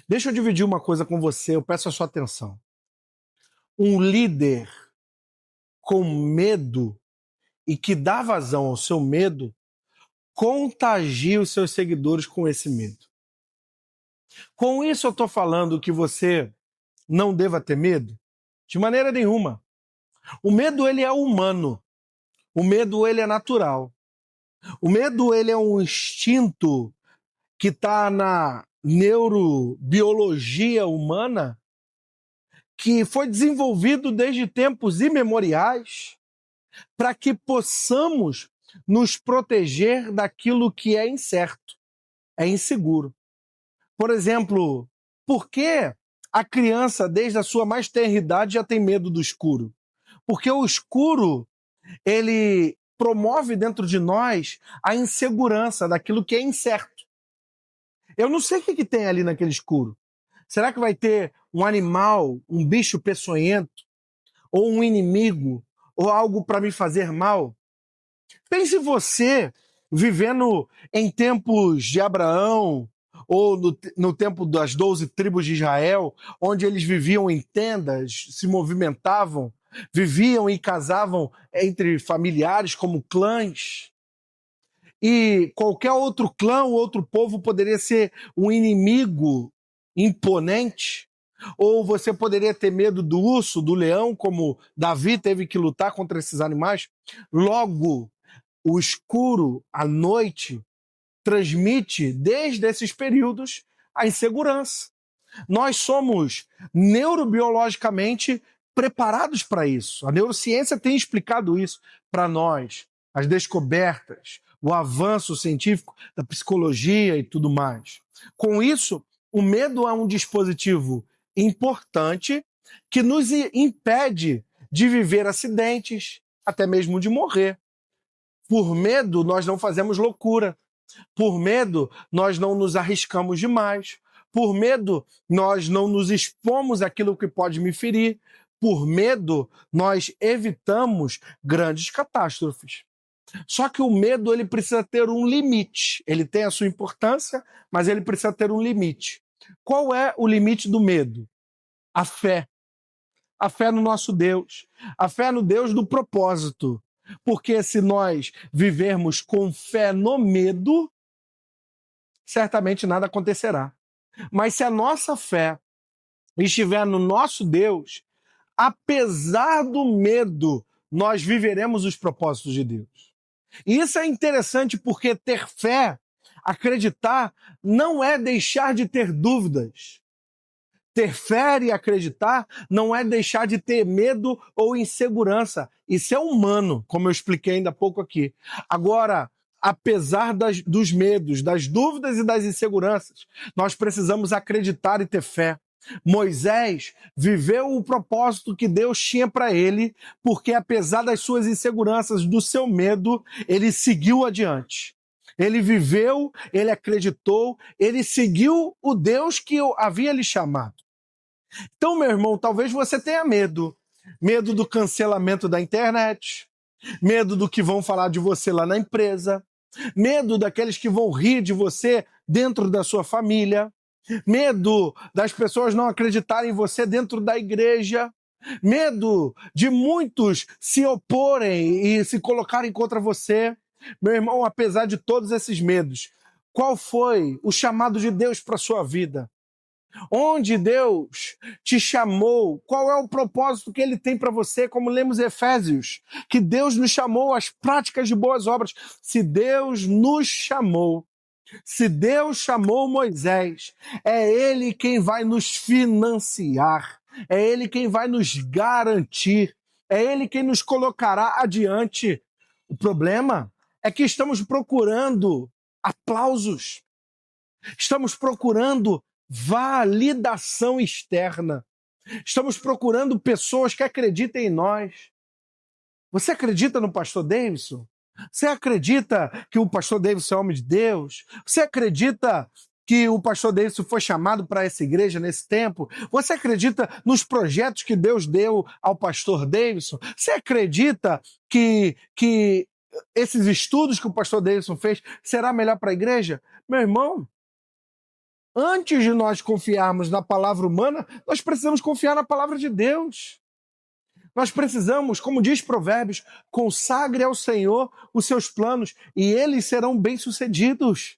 Deixa eu dividir uma coisa com você, eu peço a sua atenção. Um líder com medo e que dá vazão ao seu medo, contagia os seus seguidores com esse medo. Com isso eu estou falando que você não deva ter medo? De maneira nenhuma. O medo, ele é humano. O medo, ele é natural. O medo, ele é um instinto que está na neurobiologia humana, que foi desenvolvido desde tempos imemoriais para que possamos nos proteger daquilo que é incerto, é inseguro. Por exemplo, por que a criança, desde a sua mais tenra idade, já tem medo do escuro? Porque o escuro, ele promove dentro de nós a insegurança daquilo que é incerto. Eu não sei o que tem ali naquele escuro. Será que vai ter um animal, um bicho peçonhento, ou um inimigo, ou algo para me fazer mal? Pense você vivendo em tempos de Abraão, ou no tempo das 12 tribos de Israel, onde eles viviam em tendas, se movimentavam, viviam e casavam entre familiares como clãs. E qualquer outro clã ou outro povo poderia ser um inimigo imponente, ou você poderia ter medo do urso, do leão, como Davi teve que lutar contra esses animais. Logo, o escuro, a noite, transmite, desde esses períodos, a insegurança. Nós somos neurobiologicamente preparados para isso. A neurociência tem explicado isso para nós, as descobertas, o avanço científico da psicologia e tudo mais. Com isso, o medo é um dispositivo importante que nos impede de viver acidentes, até mesmo de morrer. Por medo, nós não fazemos loucura. Por medo, nós não nos arriscamos demais. Por medo, nós não nos expomos àquilo que pode me ferir. Por medo, nós evitamos grandes catástrofes. Só que o medo, ele precisa ter um limite. Ele tem a sua importância, mas ele precisa ter um limite. Qual é o limite do medo? A fé. A fé no nosso Deus. A fé no Deus do propósito. Porque se nós vivermos com fé no medo, certamente nada acontecerá. Mas se a nossa fé estiver no nosso Deus, apesar do medo, nós viveremos os propósitos de Deus. E isso é interessante porque ter fé, acreditar, não é deixar de ter dúvidas. Ter fé e acreditar não é deixar de ter medo ou insegurança. Isso é humano, como eu expliquei ainda há pouco aqui. Agora, apesar dos medos, das dúvidas e das inseguranças, nós precisamos acreditar e ter fé. Moisés viveu o propósito que Deus tinha para ele, porque apesar das suas inseguranças, do seu medo, ele seguiu adiante. Ele viveu, ele acreditou, ele seguiu o Deus que havia lhe chamado. Então, meu irmão, talvez você tenha medo. Medo do cancelamento da internet, medo do que vão falar de você lá na empresa, medo daqueles que vão rir de você dentro da sua família, medo das pessoas não acreditarem em você dentro da igreja, medo de muitos se oporem e se colocarem contra você. Meu irmão, apesar de todos esses medos, qual foi o chamado de Deus para a sua vida? Onde Deus te chamou? Qual é o propósito que Ele tem para você? Como lemos em Efésios, que Deus nos chamou às práticas de boas obras. Se Deus nos chamou, se Deus chamou Moisés, é Ele quem vai nos financiar, é Ele quem vai nos garantir, é Ele quem nos colocará adiante. O problema é que estamos procurando aplausos, estamos procurando validação externa, estamos procurando pessoas que acreditem em nós. Você acredita no pastor Davidson? Você acredita que o pastor Davidson é homem de Deus? Você acredita que o pastor Davidson foi chamado para essa igreja nesse tempo? Você acredita nos projetos que Deus deu ao pastor Davidson? Você acredita que esses estudos que o pastor Davidson fez será melhor para a igreja? Meu irmão, antes de nós confiarmos na palavra humana, nós precisamos confiar na palavra de Deus. Nós precisamos, como diz Provérbios, consagre ao Senhor os seus planos e eles serão bem-sucedidos.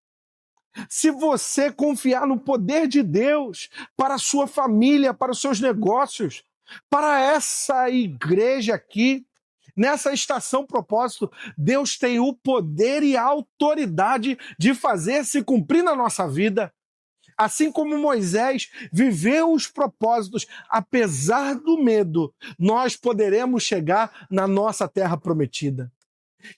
Se você confiar no poder de Deus para a sua família, para os seus negócios, para essa igreja aqui, nessa estação propósito, Deus tem o poder e a autoridade de fazer se cumprir na nossa vida. Assim como Moisés viveu os propósitos, apesar do medo, nós poderemos chegar na nossa terra prometida.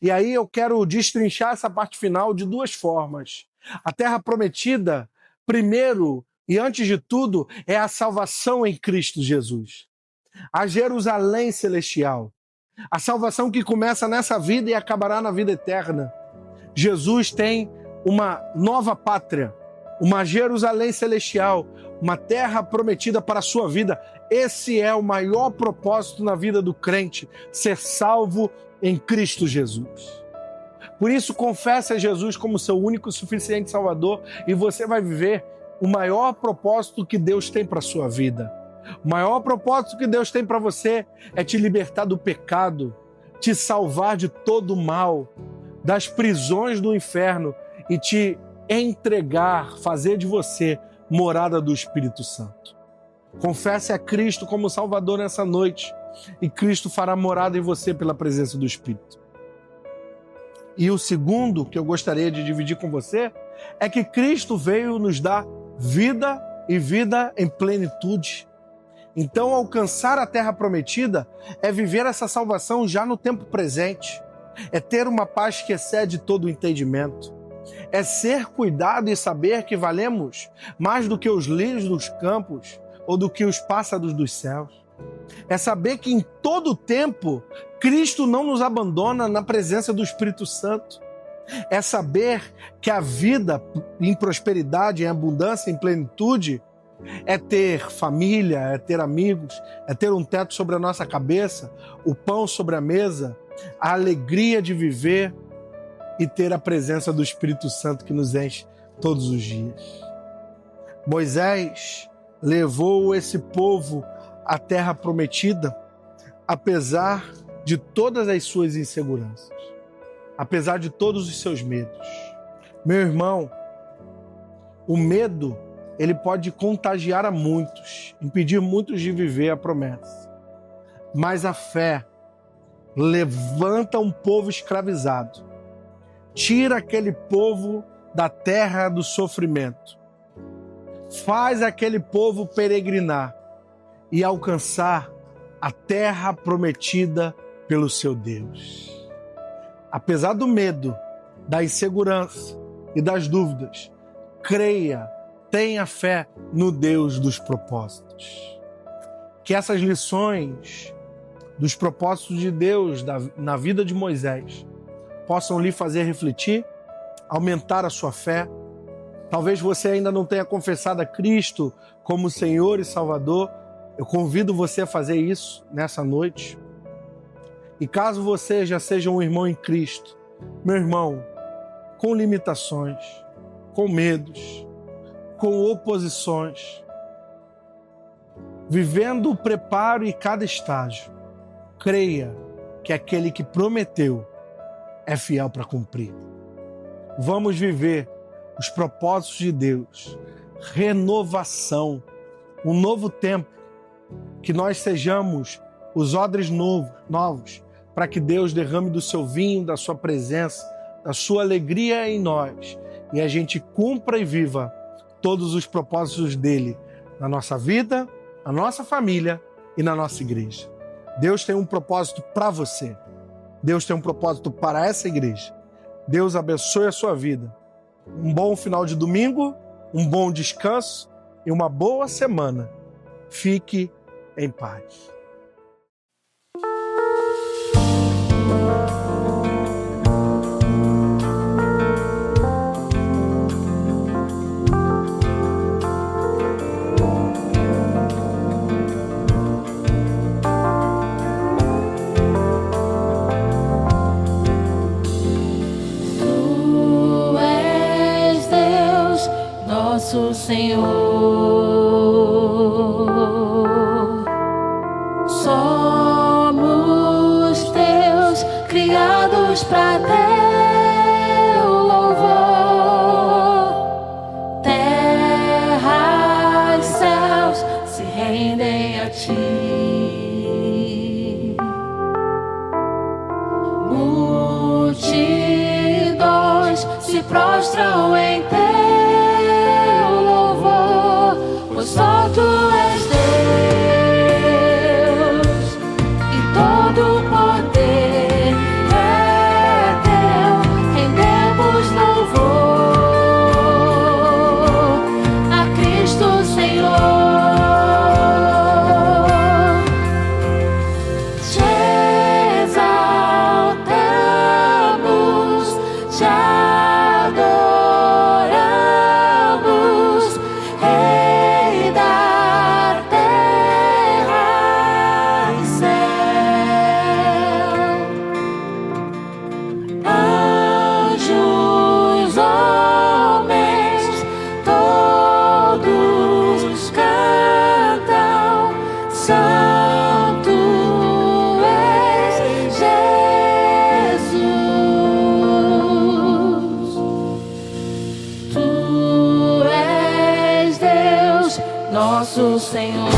E aí eu quero destrinchar essa parte final de duas formas. A terra prometida, primeiro e antes de tudo, é a salvação em Cristo Jesus. A Jerusalém celestial. A salvação que começa nessa vida e acabará na vida eterna. Jesus tem uma nova pátria, uma Jerusalém celestial, uma terra prometida para a sua vida. Esse é o maior propósito na vida do crente, ser salvo em Cristo Jesus. Por isso, confesse a Jesus como seu único e suficiente Salvador e você vai viver o maior propósito que Deus tem para a sua vida. O maior propósito que Deus tem para você é te libertar do pecado, te salvar de todo o mal, das prisões do inferno e te entregar, fazer de você morada do Espírito Santo. Confesse a Cristo como Salvador nessa noite e Cristo fará morada em você pela presença do Espírito. E o segundo que eu gostaria de dividir com você é que Cristo veio nos dar vida e vida em plenitude. Então, alcançar a terra prometida é viver essa salvação já no tempo presente. É ter uma paz que excede todo o entendimento. É ser cuidado e saber que valemos mais do que os lírios dos campos ou do que os pássaros dos céus. É saber que em todo tempo Cristo não nos abandona na presença do Espírito Santo. É saber que a vida em prosperidade, em abundância, em plenitude, é ter família, é ter amigos, é ter um teto sobre a nossa cabeça, o pão sobre a mesa, a alegria de viver e ter a presença do Espírito Santo que nos enche todos os dias. Moisés levou esse povo à terra prometida, apesar de todas as suas inseguranças, apesar de todos os seus medos. Meu irmão, o medo, ele pode contagiar a muitos, impedir muitos de viver a promessa. Mas a fé levanta um povo escravizado, tira aquele povo da terra do sofrimento, faz aquele povo peregrinar e alcançar a terra prometida pelo seu Deus. Apesar do medo, da insegurança e das dúvidas, creia, tenha fé no Deus dos propósitos. Que essas lições dos propósitos de Deus na vida de Moisés possam lhe fazer refletir, aumentar a sua fé. Talvez você ainda não tenha confessado a Cristo como Senhor e Salvador. Eu convido você a fazer isso nessa noite. E caso você já seja um irmão em Cristo, meu irmão, com limitações, com medos, com oposições, vivendo o preparo em cada estágio, creia que aquele que prometeu é fiel para cumprir. Vamos viver os propósitos de Deus, renovação, um novo tempo, que nós sejamos os odres novos, para que Deus derrame do seu vinho, da sua presença, da sua alegria em nós, e a gente cumpra e viva todos os propósitos dele na nossa vida, na nossa família e na nossa igreja. Deus tem um propósito para você. Deus tem um propósito para essa igreja. Deus abençoe a sua vida. Um bom final de domingo, um bom descanso e uma boa semana. Fique em paz. Nosso Senhor, somos teus, criados para teu louvor. Terra e céus se rendem a ti. Multidões se prostram em teu. Só tu és Deus e todo o poder é teu. Rendemos louvor a Cristo Senhor. Te exaltamos, te adoramos, nosso Senhor.